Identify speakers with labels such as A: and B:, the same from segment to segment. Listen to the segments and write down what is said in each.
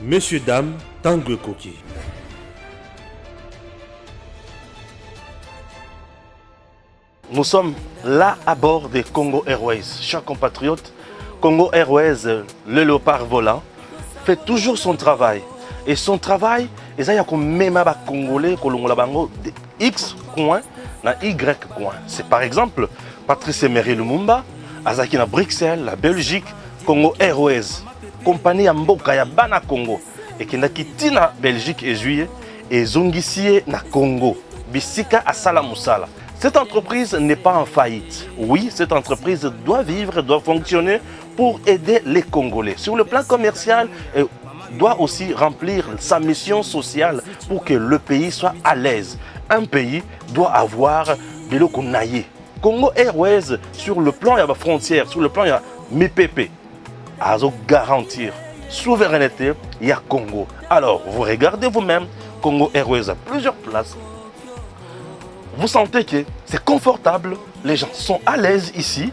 A: Messieurs, dames, Tanguy Koki.
B: Nous sommes là à bord des Congo Airways. Chers compatriotes, Congo Airways, le léopard volant, fait toujours son travail. Et son travail, il y a même des Congolais de X coin na Y coin. C'est par exemple Patrice Emery Lumumba, Azaki na Bruxelles, la Belgique, Congo Airways, compagnie Mboka ya Bana Congo, et qui n'a quitté na Belgique et juillet, et Zongisie na Congo, Bisika à Salamusala. Cette entreprise n'est pas en faillite. Oui, cette entreprise doit vivre, doit fonctionner pour aider les Congolais. Sur le plan commercial, elle doit aussi remplir sa mission sociale pour que le pays soit à l'aise. Un pays doit avoir de l'eau qu'on aille. Congo Airways, sur le plan, il y a la frontière, sur le plan, il y a MIPP. À garantir souveraineté, il y a Congo. Alors, vous regardez vous-même, Congo Airways a plusieurs places. Vous sentez que c'est confortable, les gens sont à l'aise ici,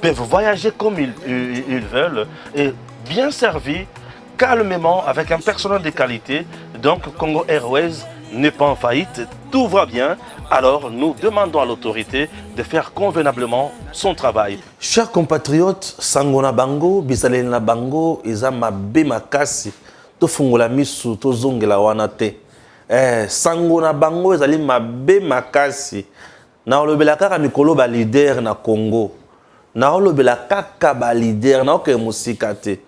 B: peuvent voyager comme ils veulent, et bien servis, calmement, avec un personnel de qualité. Donc Congo Airways n'est pas en faillite, tout va bien. Alors nous demandons à l'autorité de faire convenablement son travail.
C: Chers compatriotes, Sangona Bango, Bizalena Bango, Izama Bemakasi, Tofungola Misu, Tozongela Wanate. Sangona Bango, ezali mabe makasi. Na olobela kaka mikolo ba leader na Congo. Na olobela kaka ba leader na oke musikate.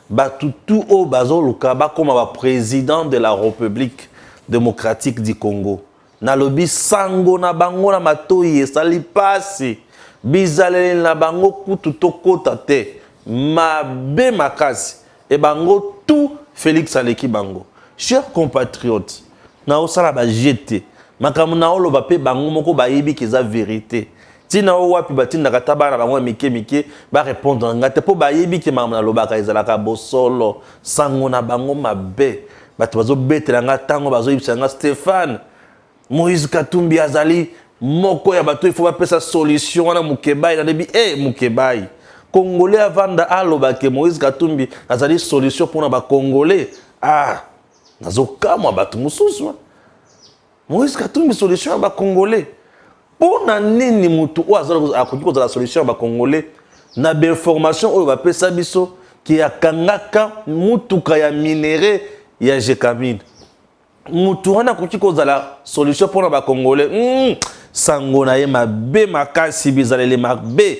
C: Ba tutu o bazo luka ba koma ba président de la République démocratique du Congo. Na lobi Sangona Bango na matoyi esali pasi. Bizaleli na bango kutu tokota te. Mabe makasi. E bango tout Félix Aleki Bango. Chers compatriotes, na osala ba jeté makamu na oloba pe bango moko ba yebi kiza vérité tina o wapi batinda kataba na bango mike ba répondre ngate po ba yebi ki makamu na lobaka ezalaka bosolo sango na bango mabe bato bazo betela nga tango bazo yibisa nga Stéphane Moïse Katumbi azali moko ya bato il faut ba pesa solution wana mukebai na debi mukebai Congolais avanda aloba ke Moïse Katumbi azali solution pour na ba Congolais nazokamwa bato mususu Moïse Katumbi solution ba Congolais pona nini mutu o azala akoki kozala solution ba Congolais na be information oyo bapesa biso ki akangaka mutuka ya minéré ya Jekamine mutu wana akoki kozala solution pona ba Congolais sango na ye mabe makasi bizalele mabe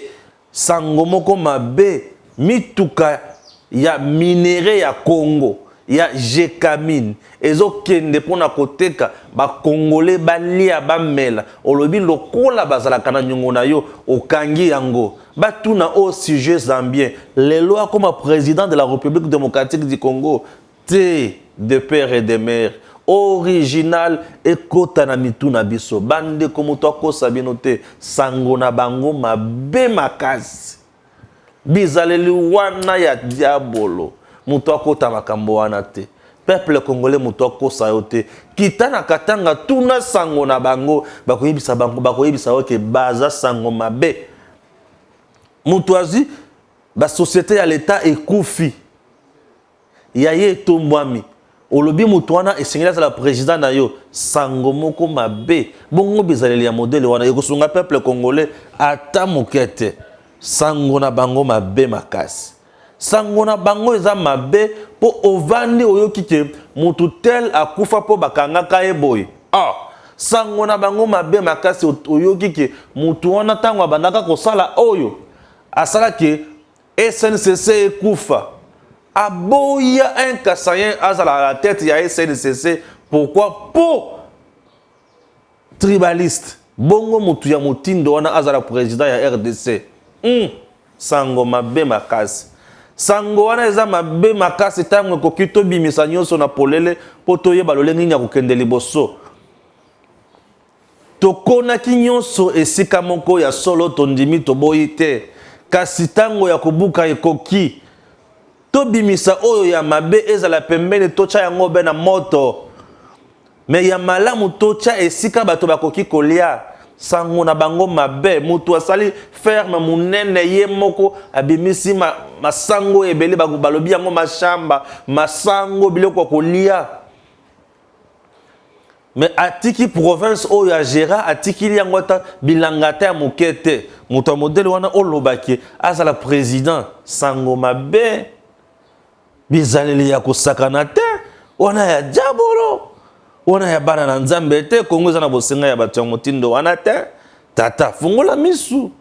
C: sango moko mabe mituka ya minéré ya Congo ya Jekamine ezo kende pona koteka ba Congolais balia bamela olobi lokola bazalaka na nyongo na yo okangi yango batuna au sujet zambien lelo comme président de la République démocratique du Congo de père et de mère original et kota na mituna biso bande ko muto akosa bino te sango na bango mabe makasi bizaleli wana ya diabolo muto akota makambo wana te peuple congolais muto akosa yo te kitana katanga tuna sango na bango bakoyebisa bango bakoyebisa oke baza sango mabe muto azi ba société ya l'état ekufi ya ye tombwami olobi muto wana esengela za la président na yo sango moko mabe bongo bizaleli ya modèle wana ekosunga peuple congolais ata mokete sango na bango mabe makasi sango na bango eza mabe po ovandi oyoki ke mutu tel akufa po bakangaka ye boye sango na bango mabe makasi oyoki ke mutu wana tango abandaka kosala oyo asala ke SNCC ekufa aboya un Kassayen azala à la tête ya SNCC pourquoi po tribaliste bongo mutu ya mutindo wana azala président ya RDC sango mabe makasi sango wana eza mabe makasi tango ekoki tobimisa nyonso na polele po toyeba lolenge nini ya kokende liboso tokonaki nyonso esika moko ya solo tondimi toboyi te kasi tango ya kobuka ekoki tobimisa oyo ya mabe ezala pembeni tocha yango be na moto me ya malamu tocha esika bato bakoki kolia sango na bango mabe mutu asali ferme munene ye moko abimisi masango ebele balobi yango mashamba masango biloko kolia mais atiki province oyo ya gera atiki yango ta bilanga ta mukete mutu modèle wana olobaki azala président sango mabe bizaleli ya kosakana te wana ya jabolo wana ya bana na nzambe te kongo eza na bosenga ya bato ya motindo wana te tata fungola misu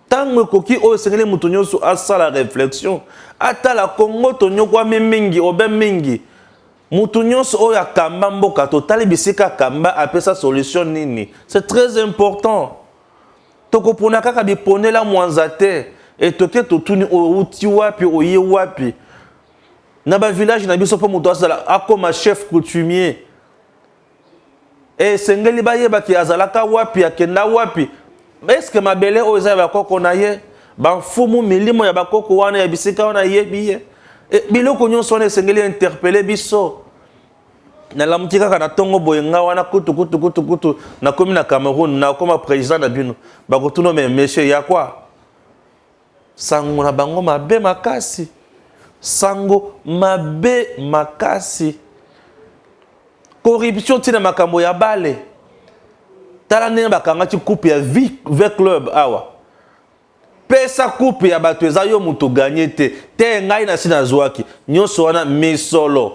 C: tango ekoki oyo esengeli moto nyonso asala réflexion atala kongo tonyokwami mingi obe mingi moto nyonso oyo akamba mboka totali bisika akamba apesa solution nini c'est très important tokopona kaka biponela mwanza te etoke totuni outi wapi oye wapi na ba village na biso po moto asala akoma chef coutumier et sengeli bayeba ki azalaka wapi akenda wapi est-ce que mabele oyo eza ya bakoko na ye bamfumu milimo ya bakoko wana ya bisika wana yebi ye biloko nyonso wana esengeli interpele biso nalamuki kaka na ntongo boye nga wana kutu nakomi na Cameroun nakoma président na bino bakotuna me monsieur ya kwa sango na bango mabe makasi sango mabe makasi corruption tina makambo ya bale tala ndenge bakangaki coupe ya V club awa pesa coupe ya bato eza yo mutu gagné te ngai na sina zwaki nyonso wana misolo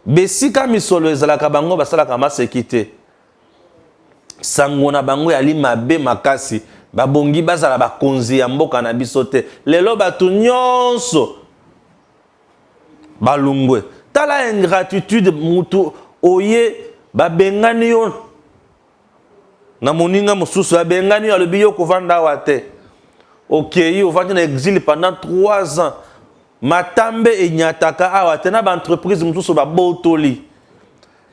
C: besika misolo ezalaka bango basalaka maseki te sango na bango yali mabe makasi babongi bazala bakonzi ya mboka na biso te lelo bato nyonso balungwe tala ingratitude mutu oye babengani yo na moninga mosusu babengani yo alobi yo kovanda awa te okei ovandi na exil pendant 3 ans matambe enyataka awa te na baentreprise mosusu babotoli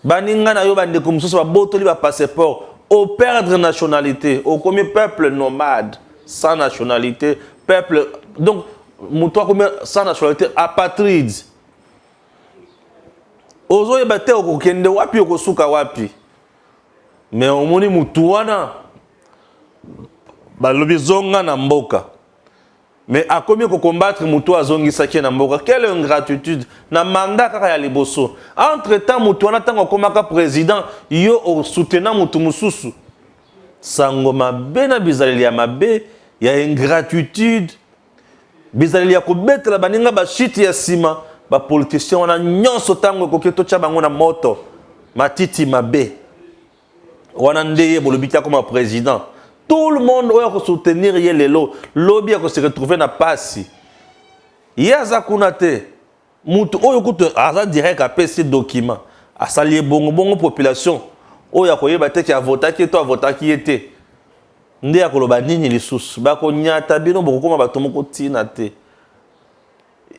C: baninga na yo bandeko mosusu babotoli bapasseport operdre nationalité okomi peuple nomade sans nationalité peuple donc moto akomi sans nationalité apatride ozoyeba te okokende wapi okosuka wapi mais omoni mutu wana balobi zonga na mboka mais akomi kokombattre mutu azongisaki na mboka quelle ingratitude na mandat kaka ya liboso entre temps mutu wana ntango akomaka président yo osoutenant mutu mosusu sango mabe na bizaleli ya mabe ya ingratitude bizaleli ya kobetela baninga bashiti ya nsima bapoliticien wana nyonso ntango ekoki totya bango na moto matiti mabe wana nde ye bolobi ti akoma président tout le monde oyo akosoutenir ye lelo lobi akose retrouver na pasi ye aza kuna te mutu oyo kutu aza direct apesi document asali ye bongo population oyo akoyeba te ki avotaki ye to avotaki ye te nde akoloba nini lisusu bakonyata bino bokokoma bato moko ntina te.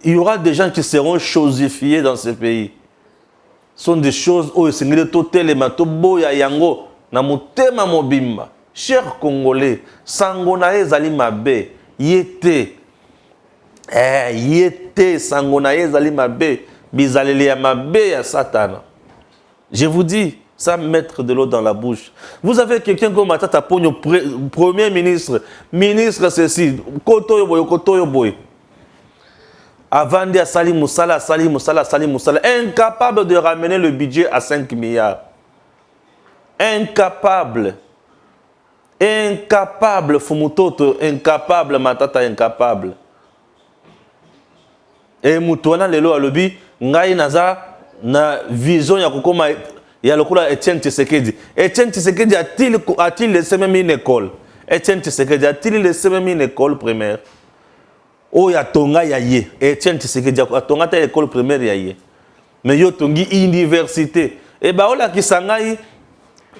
C: Il y aura des gens qui seront chosifiés dans ce pays. Ce sont des choses où il boya yango na mutema mobimba. Chers Congolais, sangonae zali mabe, yete. Yete sangonae zali mabe, bizaleli ya mabe ya satana. Je vous dis, ça mettre de l'eau dans la bouche. Vous avez quelqu'un comme Matata Pogno, premier ministre, ministre ceci, koto yo boy. Avant de Sali Moussala, incapable de ramener le budget à 5 milliards. Incapable. Fumutoto, incapable, Matata, incapable. Et Moutouana, lelo alobi, ngai naza, na vision ya kukoma, ya lokula Etienne Tshisekedi. Etienne Tshisekedi a-t-il laissé même une école? Etienne Tshisekedi a-t-il laissé même une école primaire? Oh ya tonga ya ye Etienne Tshisekedi a tonga ta école primaire ya ye mais yo tongi université et ba ola kisangai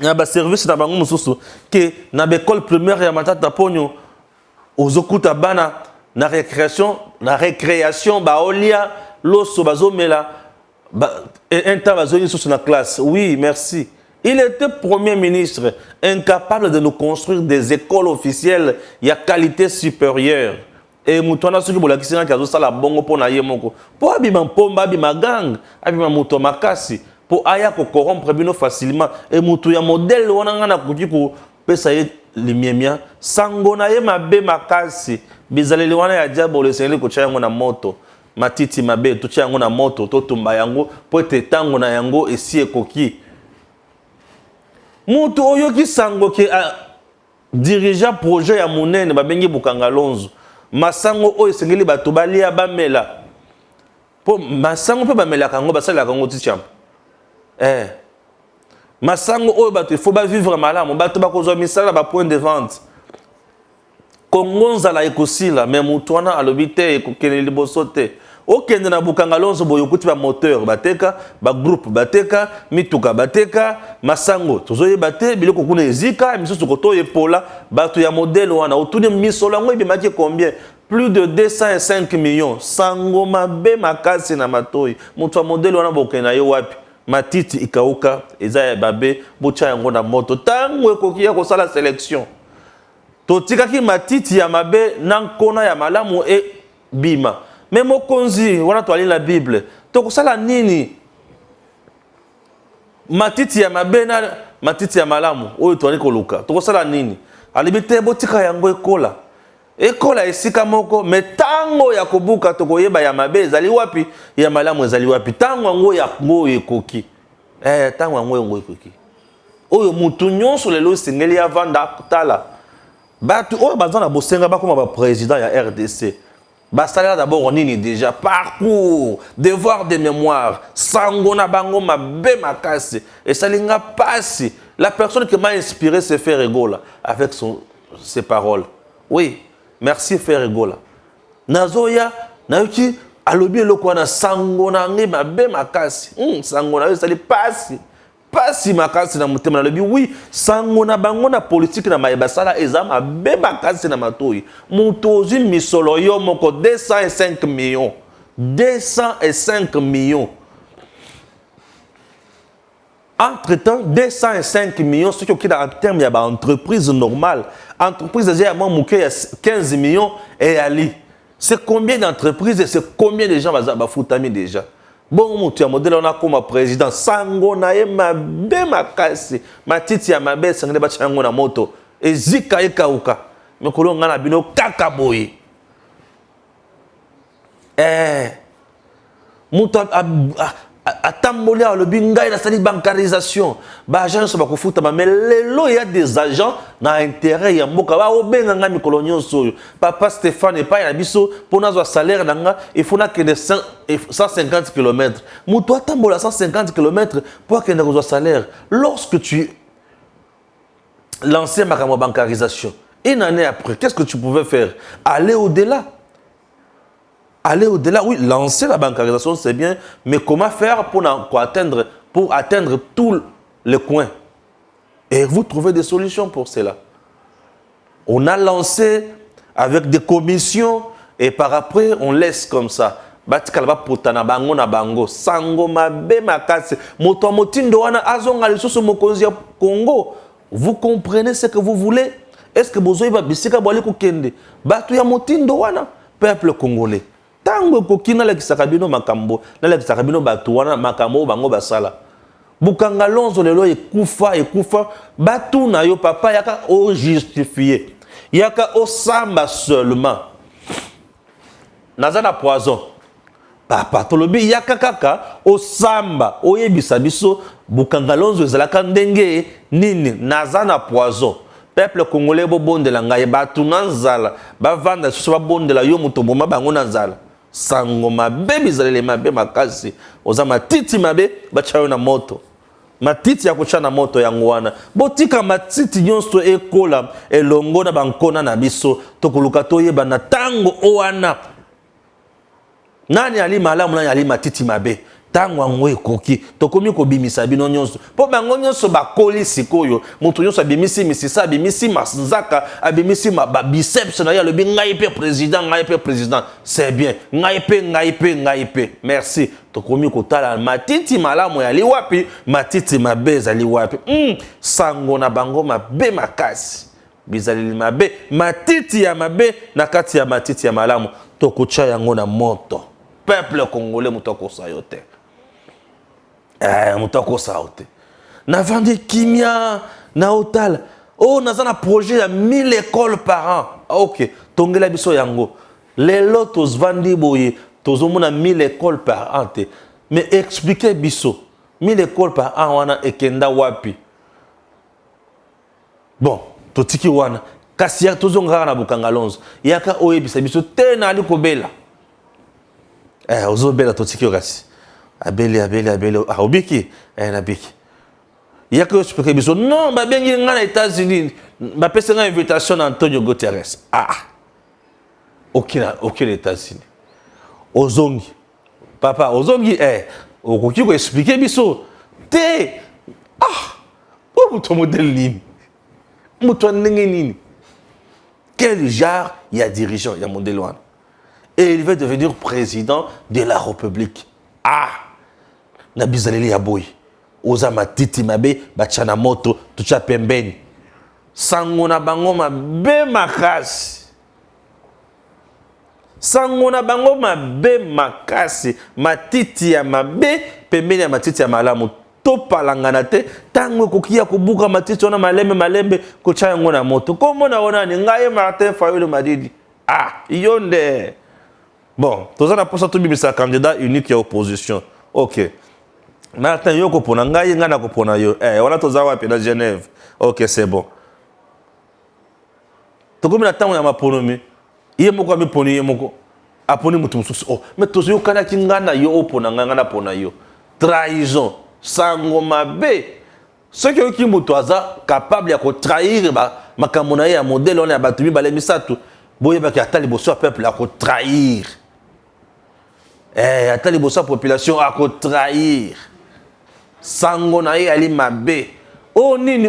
C: na ba service na bango mususu ke na ba école primaire ya Matata Pogno ozokuta bana na récréation ba olia loso bazomela un temps bazoni sur la classe. Oui, merci. Il était premier ministre incapable de nous construire des écoles officielles il y a qualité supérieure. Et mutwana soki bolakisina kazo sala bongo pona ye moko po abima mpomba abima gang abima muto makasi po aya ko corrompre bino facilement et mutu ya modèle wana ngana kuki pesa ye limiemia sango na ye mabe makasi bizaleli wana ya diabo le Seigneur ko yango na moto matiti mabe to yango na moto to tumba yango po ete tango na yango esi ekoki mutu oyo ki sango ke dirigeant projet ya monene babengi Bukanga Lonzo masango oyo sengeli bato balia bamela po masango pe bamela kango basala kango ticham masango oyo bato il faut ba vivre malamu bato bakozwa misala ba point de vente Kongo nzala ekosila mais mutu wana alobi te ekokende liboso te okende na Bukanga Lonzo boyo kuti ba moteur bateka ba groupe bateka mituka bateka masango tozoyeba te biloko kuna ezika misusu koto epola bato ya modèle wana otuni misolo ngo ebimaki combien plus de 205 millions sango mabe makasi na matoi mutu ya modèle wana bokena yo wapi matiti ikauka eza ya babe bocha yango na moto tango ekoki ya kosala sélection totikaki matiti ya mabe na nkona ya malamu e bima mais mokonzi wana toali la Bible tokosala nini matiti ya mabe na matiti ya malamu oyo toali koluka tokosala nini alibite botika yango ekola esika moko metango ya kobuka tokoyeba ya mabe ezali wapi ya malamu ezali wapi tango yango ya ngo ekoki tango yango ngo ekoki oyo mutu nyonso lelo singeli avanda tala batu oyo bazana bosenga bakoma ba président ya RDC basalela d'abord nini déjà parcours devoir de mémoire sango na bango mabe makasi et salinga pasi la personne qui m'a inspiré c'est Frère Egola avec ses paroles oui merci Frère Egola nazoya nayoki alobi eloko wana sango na nge mabe makasi sango na yo sali pasi makasi na mutema nalobi oui sango na bango na politique na mayeba sala eza mabe makasi na matoi mutu ozwi misolo yo moko 205 millions 205 millions entre-temps 205 millions ce qui est en termes ya ba entreprise normale entreprise déjà ya moke ya 15 millions et ali c'est combien d'entreprises et c'est combien de gens ba futami déjà bon mutu ya modèle on a comme président sango na ye mabe makasi matiti ya mabe sangene ba chango na moto ezika ekauka mekolo ngana bino kaka boye mutu atamboli alobi ngai na sali bancarisation ba agence ba kofuta mais lelo il y a des agents na intérêt ya mboka ba obenga nga mikolo nyonso papa Stéphane et pas ya biso pona zo salaire nanga il faut na que 150 km mutu atambola 150 km pour que na zo salaire lorsque tu lançais ma bancarisation une année après qu'est-ce que tu pouvais faire aller au-delà. Aller au-delà, oui, lancer la bancarisation, c'est bien, mais comment faire pour atteindre tous les coins? Et vous trouvez des solutions pour cela. On a lancé avec des commissions et par après, on laisse comme ça. Batikalaba potana bango na bango, sango mabe makase, moto motindo wana azonga lisusu mokonzi ya Congo. Vous comprenez ce que vous voulez? Est-ce que bozoyi ba bisika bwali kokende? Batu ya motindo wana, peuple congolais. Tango kokina la kisakabino makambo na la kisakabino batu wana makambo bango basala Bukanga Lonzo lelo ekufa batu na yo papa yaka o justifier yaka o samba seulement nazana poison papa tolobi yaka kaka o samba o yebisa biso Bukanga Lonzo ezalaka ndenge nini nazana poison peuple congolais bo bondela ngai batu nanzala bavanda susu ba bondela yo mutomboma bango nanzala sango mabe bizalele mabe makasi oza matiti mabe bachayo na moto matiti ya kocha na moto yango wana botika matiti nyonso ekola elongo na bankona na biso tokoluka toyeba na tango owana nani ali malamu nani ali matiti mabe tango yango ekoki tokomi kobimisa bino nyonso po bango nyonso bakoli sikoyo mutu nyonso abimisi misisa abimisi masinzaka abimisi biceps na ya lobi ngai pe président c'est bien ngai pe merci tokomi kotala matiti malamu ya liwapi matiti mabe za liwapi sango na bango mabe makasi bizaleli mabe matiti ya mabe na kati ya matiti ya malamu tokocha yango na moto peuple congolais mutoko sayote mutoko saote na vande kimia na otal Oh, nous avons un projet à 1000 écoles par an. Ah, ok. Tongela biso yango. Les lotos vandi boye. Tozomona 1000 écoles par an. Mais expliquez biso. 1000 écoles par an, wana ekenda wapi. Bon, totiki wana. Kasi ya tozongara na bukanga lonzo. Yaka oyebisa biso te na ali kobela. Ozobela totiki okasi. Abeli. Ah, obiki. Nabiki. Yaka expliquer biso. Non, ba bengi nga na États-Unis. Ba pesa nga invitation à Antonio Guterres. Aucun États-Unis. Ozongi. Papa, ozongi okoki ko expliquer biso. Te. Muto modèle nini. Muto ndenge nini. Quel genre il y a dirigeant, il y a modèle wana. Et il veut devenir président de la République. Na bizaleli ya boy. Oza matiti mabe bachana moto tucha pembeni. Sango na bango mabe makasi. Sango na bango mabe makasi. Matiti ya mabe pembeni ya matiti ya malamu. To palangana te tango kokia kubuka matiti ona malembe kocha yango na moto. Komo na ona ni ngaye Martin Fayulu Madidi. Yonde. Bon, toza na posa to bimisa candidat unique ya opposition. OK. Martin yoko pona ngaye ngana ko pona yo. Wana toza wapi na Genève. OK, c'est bon. Tokomi na tango ya maponomi. Iye moko amiponi iye moko. Aponi mutu mususu. Mais tozo yo kana kingana yo opona ngana pona yo. Trahison. Sango mabe. Ce que qui mutu aza capable ya ko trahir makambo na ye ya modèle on ya batumi bale misatu. Boye ba ki atali boso peuple ya ko trahir. Atali boso population a ko trahir. Sango na ye ali mabe. Nini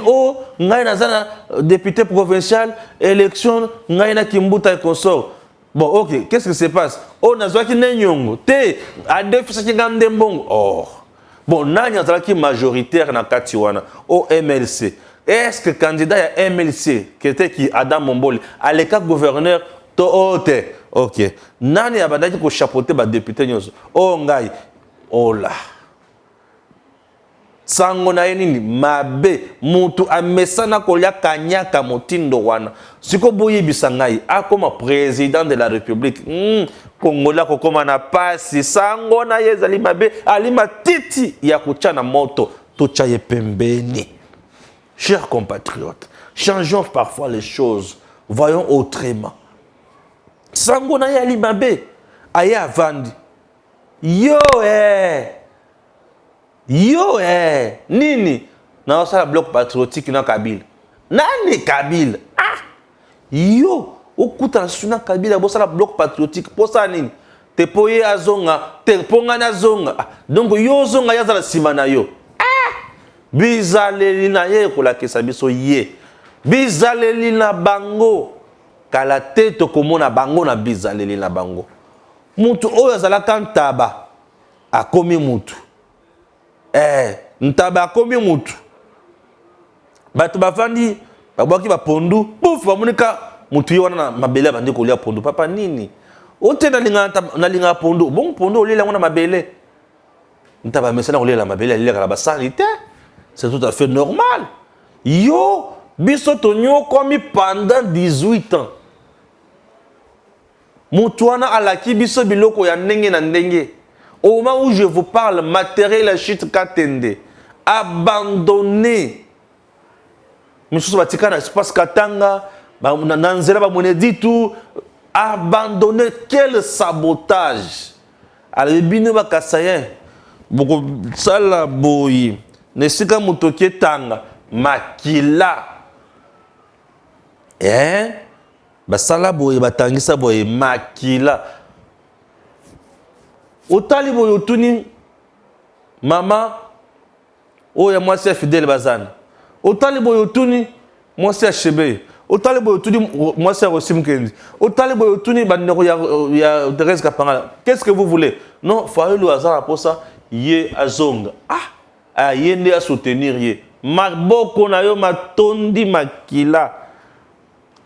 C: ngai nazana député provincial élection ngai na kimbuta et consort. Bon, OK, qu'est-ce qui se passe? Nazwaki nenyongo te a défisa ki ngande mbongo. Bon, nani azalaki majoritaire na kati wana MLC. Est-ce que candidat ya MLC qui était qui Adam Momboli aleka gouverneur to ote? OK. Nani abandaki ko chapeauter ba député nyonso? Ngai. Là. Sango na nini mabe mutu amesana kolia kanyaka motindo wana siko boyi bisangai akoma président de la République Kongola kokoma na pasi sango na yezali mabe alima titi ya kuchana moto tochaye pembeni. Chers compatriotes, changeons parfois les choses, voyons autrement. Sango na yali mabe aya vandi nini na osala bloc patriotique na Kabila. Nani Kabila? Okuta suna Kabila bosala bloc patriotique posa nini? Te poye azonga, te ponga na zonga. Donc yo zonga yazala sima na yo. Bizaleli na ye kolakisa biso ye. Bizaleli na bango. Kala te to komona bango na bizaleli na bango. Mutu oyo azala kantaba akomi mutu. Ntaba akomi mutu. Bato bafandi babwaki bapondu pouf bamonika mutu ye wana na mabele bandi kolia pondu. Papa nini? Ote na linga pondu. Bon pondu olela ngona mabele. Ntaba mesana olela mabele alela kala basali te. C'est tout à fait normal. Yo biso tonyo komi pendant 18 ans. Mutu wana alaki biso biloko ya ndenge na ndenge. Au moment où je vous parle, matériel la chute katende, abandonné. Monsieur Batika na espace Katanga, nanzela ba monedi tout, abandonné. Quel sabotage! Alors bino ba kasayen, boko sala boyi, nesika mutoke tanga, makila. Ba sala boyi batangisa boyi makila. Otali boyo tuni mama oya mwasi ya Fidèle Bazana. Otali boyo tuni mwasi ya Shebe. Otali boyo tuni mwasi ya Rosim Kendi. Otali boyo tuni bandeko ya Thérèse Kapangala. Qu'est-ce que vous voulez? Non, Fayulu azana posa ye azonga. Yende a soutenir ye. Maboko na yo matondi makila.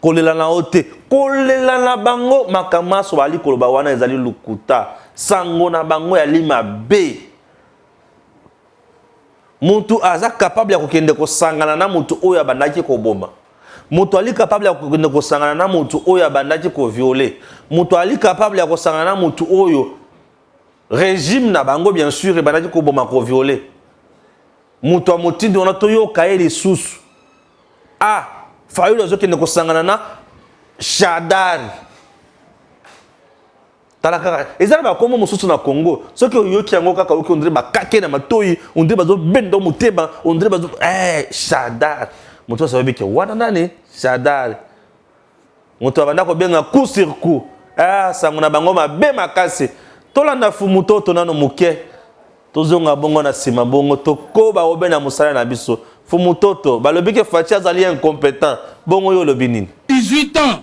C: Kolela na ote. Kolela na bango makamaso bali koloba wana ezali lukuta. Sango na bango ya lima be. Mutu aza capable ya kokende ko sangana na mutu oya bandaki ko bomba. moto ali capable ya kosangana na moto oyo abandaki ko violer, moto ali capable ya kosangana na moto oyo régime na bango bien sûr ebandaki ko boma ko violer, moto amotindi wana toyoka ye lisusu Fayulu azokende kosangana na Shadari. Talaka ezala ba komo mususu na Congo soki oyoki yango kaka oki ondire bakake na matoyi ondire bazo bendo muteba ondire bazo Shadari moto sababi ke wana nani Shadari moto abanda ko benga coup sur coup sango na bango mabe makasi tolanda fumu toto nano muke tozonga bongo na sima bongo tokoba obena musala na biso fumu toto balobi ke Fachi azali incompétent bongo yo lobi nini
D: 18 ans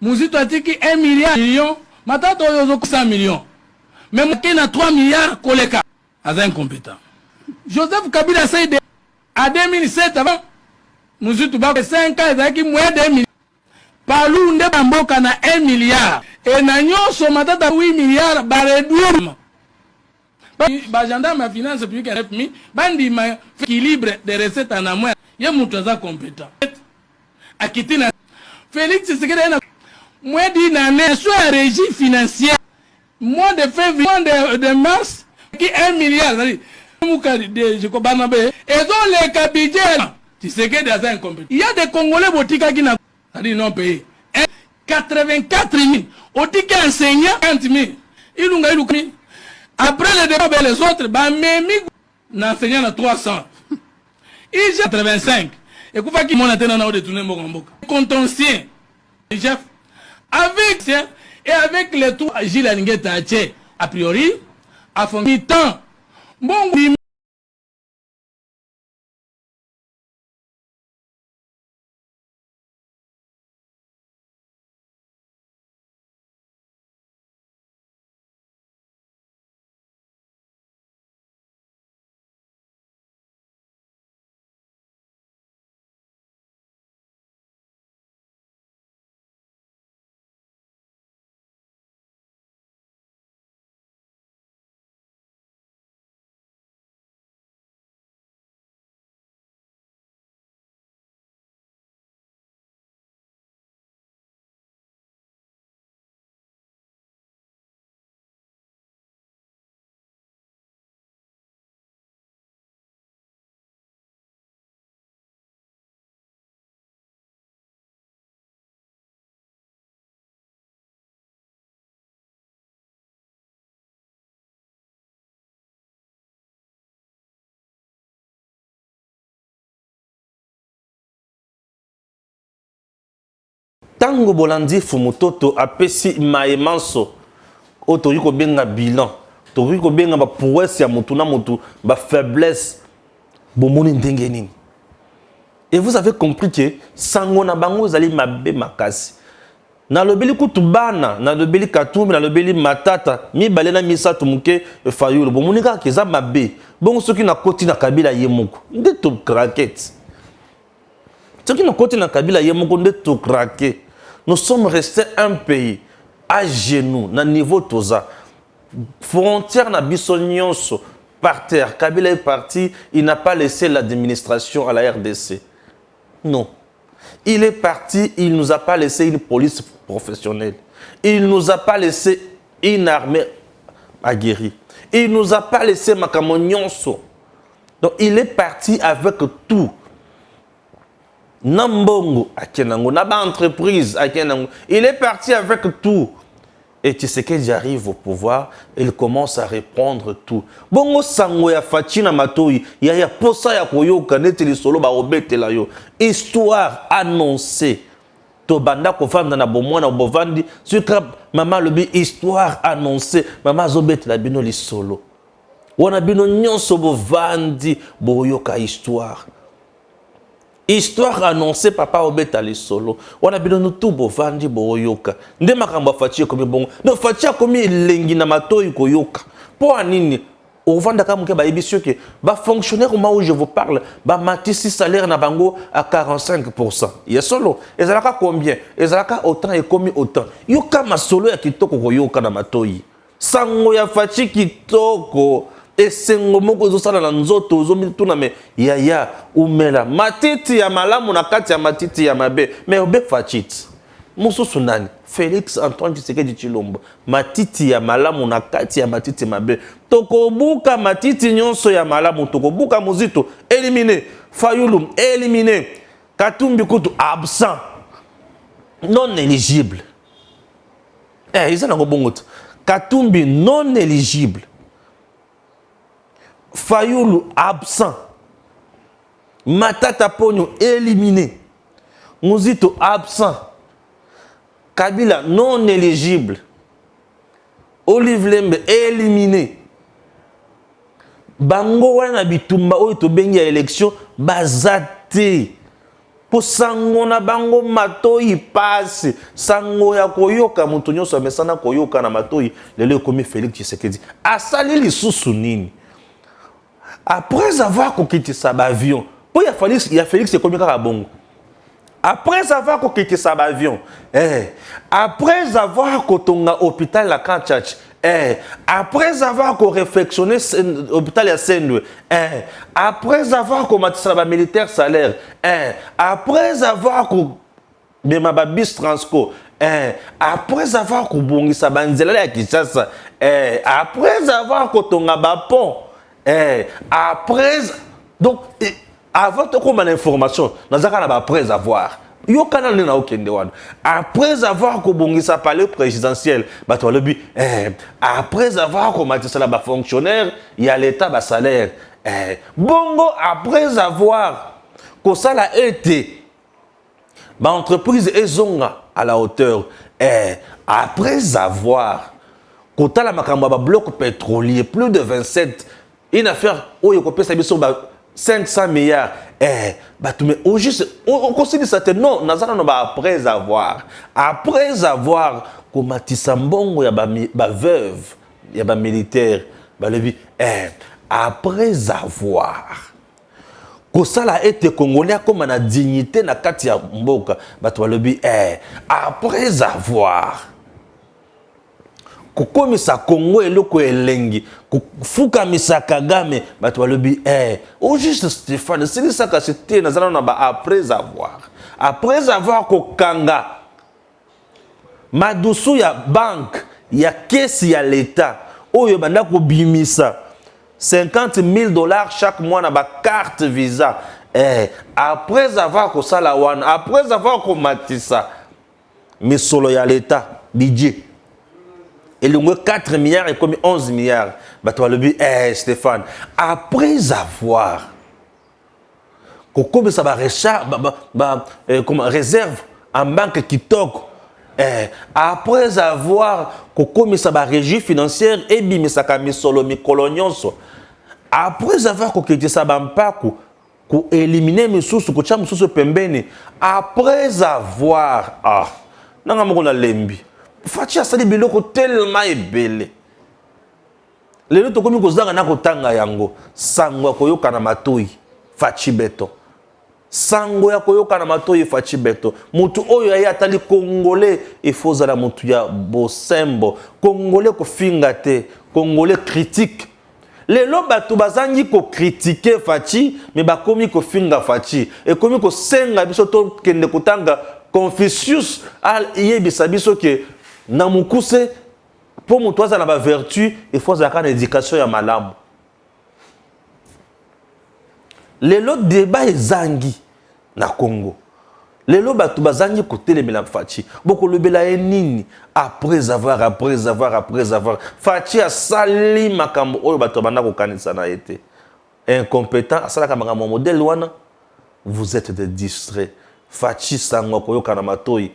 D: Muzito atiki 1 milliard Matato yozo 100 millions. Même qui n'a 3 milliards koleka. Aza incompétent. Joseph Kabila Saïd à 2007 avant Muzito ba 5 ans ezaki moins de 1 milliard. Palu nde bamboka na 1 milliard. Et na nyonso matata 8 milliards ba réduire. Ba gendarme à finance publique FMI bandi ma équilibre des recettes en amont. Ye mutu aza compétent. Akitina Félix Tshisekedi na moins d'une année, soit régie financière, mois de février, mois de mars, qui 1 milliard, je comprends pas, et donc les capitales, tu sais que c'est incompétent. Il y a des Congolais botika qui n'ont non payé. 84 000, au ticket enseignant, 50 000. Ils ont mis. Après le débat, les autres, même l'enseignant a 300. Ils ont 85. Et pourquoi qu'ils m'ont atteint dans le tourner mon contentieux. Chef. Avec ça, et avec les tout Gilles Alingeta, a priori, à fond du temps. Bon,
C: Tango bolandi fumutoto apesi maemanso otori ko benga bilan tori ko benga ba prouesse ya mutu na mutu ba faiblesse bomoni ndenge nini. Et vous avez compris que sango na bango zali mabe makasi na lobeli kutubana na lobeli katumbi na lobeli matata mi balena misatu muke Fayulu bomoni ka keza mabe bongo soki na koti na Kabila yemoko nde to craquette soki na koti na Kabila yemoko nde to craquer. Nous sommes restés un pays à genoux, na niveau toza. Frontière na bisonyonso, par terre. Kabila est parti, il n'a pas laissé l'administration à la RDC. Non. Il est parti, il ne nous a pas laissé une police professionnelle. Il ne nous a pas laissé une armée aguerrie. Il ne nous a pas laissé makamonyonso. Donc il est parti avec tout. Nambongo akenango naba entreprise akenango il est parti avec tout et tu sais qu'il arrive au pouvoir il commence à reprendre tout bongo sango ya Fachi na matoyi ya posa ya koyoka neti solo ba obetela yo histoire annoncée to banda ko fanda na bomona bovandi suka mama lobi histoire annoncée mama zobetela bino li solo wana bino nyonso bovandi boyoka histoire. Histoire annoncée papa obeta les solo. On a bien tout bovandi boyoka. Nde makamba Fachi komi bon. No Fachi komi lengi na matoyi koyoka. Po anini au vanda kamuke ba ebisio ke ba fonctionnaire au moment où je vous parle, ba matisi salaire na bango à 45%. Ya solo. Ezalaka combien? Ezalaka autant et komi autant. Yoka ma solo ya kitoko koyoka na matoyi. Sango ya Fachi kitoko. esengo moko ezosala na nzoto ozomituna me yaya umela matiti ya malamu na kati ya matiti ya mabe me obe fachit mususu nani Félix Antoine Tshisekedi Tshilombo matiti ya malamu na kati ya matiti mabe tokobuka matiti nyonso ya malamu tokobuka muzito éliminé Fayulu éliminé Katumbi Kutu absent non éligible ils ont un bon Katumbi non éligible Fayulu absent Matata Ponyo éliminé Muzito absent Kabila non éligible Olive Lembe éliminé Bango wana bitumba oyo to bengi ya élection bazate po sango na bango matoi passe sango ya koyoka mutu nyonso amesana koyoka na matoi lelo ekomi Félix Tshisekedi asali lisusu nini après avoir kokitisa ba avion po ya Félix ekomi kaka bongo après avoir kokitisa ba avion après avoir kotonga hôpital la Kanchach après avoir réflexionné l'hôpital à Sendwe, après avoir commencé à militaire salaire, après avoir ma bis transco, après avoir bongé sa banzela à Kinshasa, après avoir kotonga bapon, après donc avant de comme l'information, nous avons après avoir. Yo kanal na okende wana après avoir kobongisa palais présidentiel bato lobi après avoir commencé la fonctionnaire il y a l'état ba salaire bongo après avoir que ça a été ba entreprise ezonga à la hauteur après avoir kota la makambo ba bloc pétrolier plus de 27 une affaire oyo ko pesa biso ba 500 milliards. Mais au juste, on considère ça non, après avoir, comme Tissambongo, il y a veuve, il y a militaire, après avoir, que ça a été congolais comme la dignité na Katia Mboka, après avoir, kukomisa Congo eloko elengi kufukamisa Kagame bato balobi au juste Stéphane c'est ça que c'était nazana na ba après avoir kokanga madusu ya banque ya kesi ya l'état oyo banda ko bimisa $50,000 chaque mois na ba carte visa après avoir ko sala wana après avoir ko matisa misolo ya l'état budget et le 4 milliards et comme 11 milliards. Bah toi le but, Stéphane, après avoir, comme ça va comme réserve en banque qui toque, après avoir, comme ça va régie financière et bimi ça kami solo mi colonionso, après avoir que ça va pas ko éliminer mes sources, ko cham sources pembeni, après avoir nanga mo na lembi. Fachi asali biloko tellement ebele lelo tokomi kozanga na kotanga yango sango koyoka na matoi fachi beto sango ya koyoka na matoi fachi beto mutu oyo ya atali congolais ifoza la mutu ya bosembo congolais ko finga te congolais critique lelo bato bazangi ko critiquer fachi mais bakomi ko finga fachi et komi ko senga biso to kende kotanga Confucius al yebisa biso ke na mukuse pour mutoza na ba vertu il faut zaka na éducation ya malamu lelo débat ezangi na Congo lelo batu bazangi kotelemela fachi boko lobela nini après avoir fachi asali makambo oyo batu banda ko kanisa na été incompétent asala makambo modèle wana vous êtes des distraits fachi sango koyoka na matoi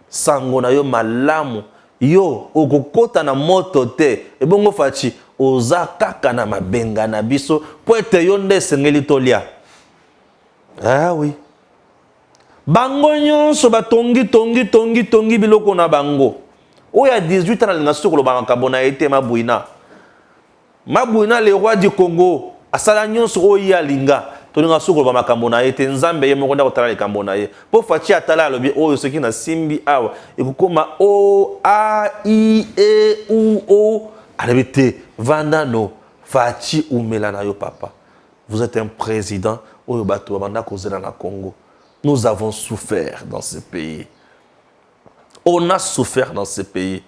C: sango na yo malamu yo okokota na moto te ebongo fachi oza kaka na mabenga na biso po ete yo nde sengeli tolia oui bango nyonso batongi biloko na bango oya 18 ans na sukolo bango na ete mabuina le roi du Congo asala nyonso oyo alinga toninga sukolo ba makambo na ete nzambe ye moko ndako tala likambo na ye po fachi atala alobi oyo soki na simbi awa ekukoma o a i e u o alebite vandano Fachi Oumela na yo papa. Vous êtes un président au bateau banda causé dans le Congo. Nous avons souffert dans ce pays. On a souffert dans ce pays.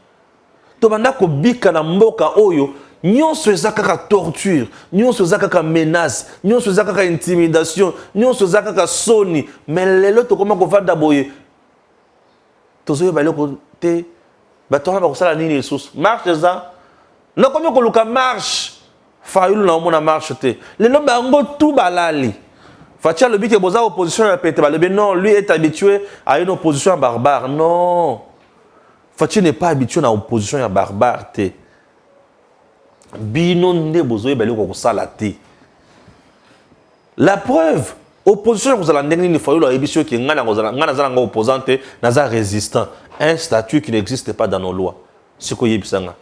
C: Tobanda ko bika na mboka oyo, nyonso ezaka torture, nyonso ezaka menace, nyonso ezaka intimidation, nyonso ezaka soni, mais lelo to comment ko vanda boye. Tozoyo ba loko te bato ba ko sala nini Jesus. Marche ça. Na komi ko luka marche. Fayulu na omona marche te. Lelo bango tout balali. Fatia le bike boza opposition ya pété ba non, lui est habitué à une opposition barbare. Non. Fatia n'est pas habitué à une opposition barbare te. Bino nde bozoye ba loko ko sala te. La preuve, opposition ko sala ndenge ni Fayulu a ebisio ki ngana zala ngo opposante, naza résistant. Un statut qui n'existe pas dans nos lois. Siko yebisanga.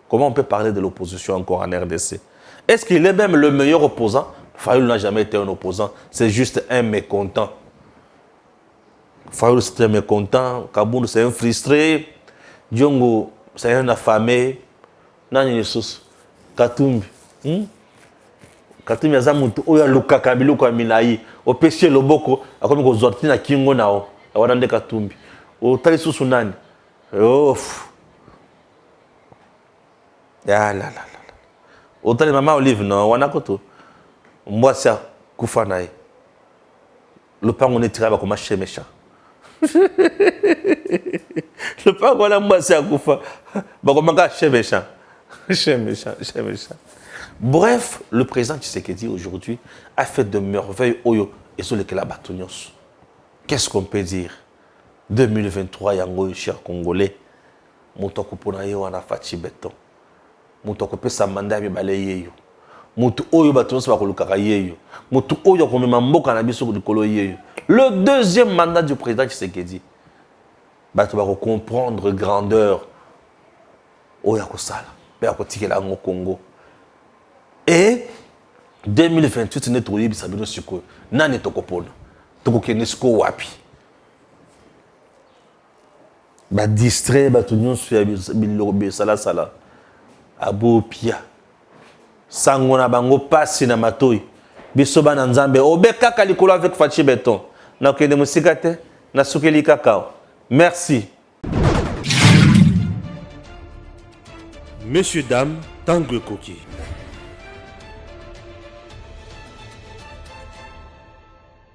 C: Comment on peut parler de l'opposition encore en RDC? Est-ce qu'il est même le meilleur opposant? Fayulu n'a jamais été un opposant, c'est juste un mécontent. Fayulu c'est un mécontent, Kaboundou c'est un frustré, Diongo c'est un affamé. Nani Jesus, Katumbi. Katumbi aza mutu oya luka kabilu kwa milayi. O pesie loboko, akomi ko zorti na kingo nao. Awadande Katumbi. O tali susu nani? Ouf. Ya la la la. Otali mama Olive non wanakoto. Moi ça kufa nae. Le pango ne tira ba ko mache méchant. Le pango la moi ça kufa ba ko manga che méchant. Che méchant. Bref, le président Tshisekedi aujourd'hui a fait de merveilles oyo et sur lesquelles la batonios. Qu'est-ce qu'on peut dire? 2023 yango cher congolais. Motoko pona yo wana fachi beton. Mutu akopesa mandat mibale yeyo. Mutu oyo batonso bakolukaka yeyo. Mutu oyo akomema mboka na biso likolo yeyo. Le deuxième mandat du président Tshisekedi. Bato bako comprendre grandeur oyo akosala. Pe akotikela ngo Congo. Et 2028 ne toyebisa bino sikoyo. Nani tokopona? Tokokende siko wapi? Ba distrait bato nyonso ya biloko sala. Abo pia sango na bango pasi na matoi biso bana nzambe obeka kalikolo avec Fachi Beton na kende musika te na sukeli kakao. Merci.
A: Messieurs, dames, Tanguy Koki.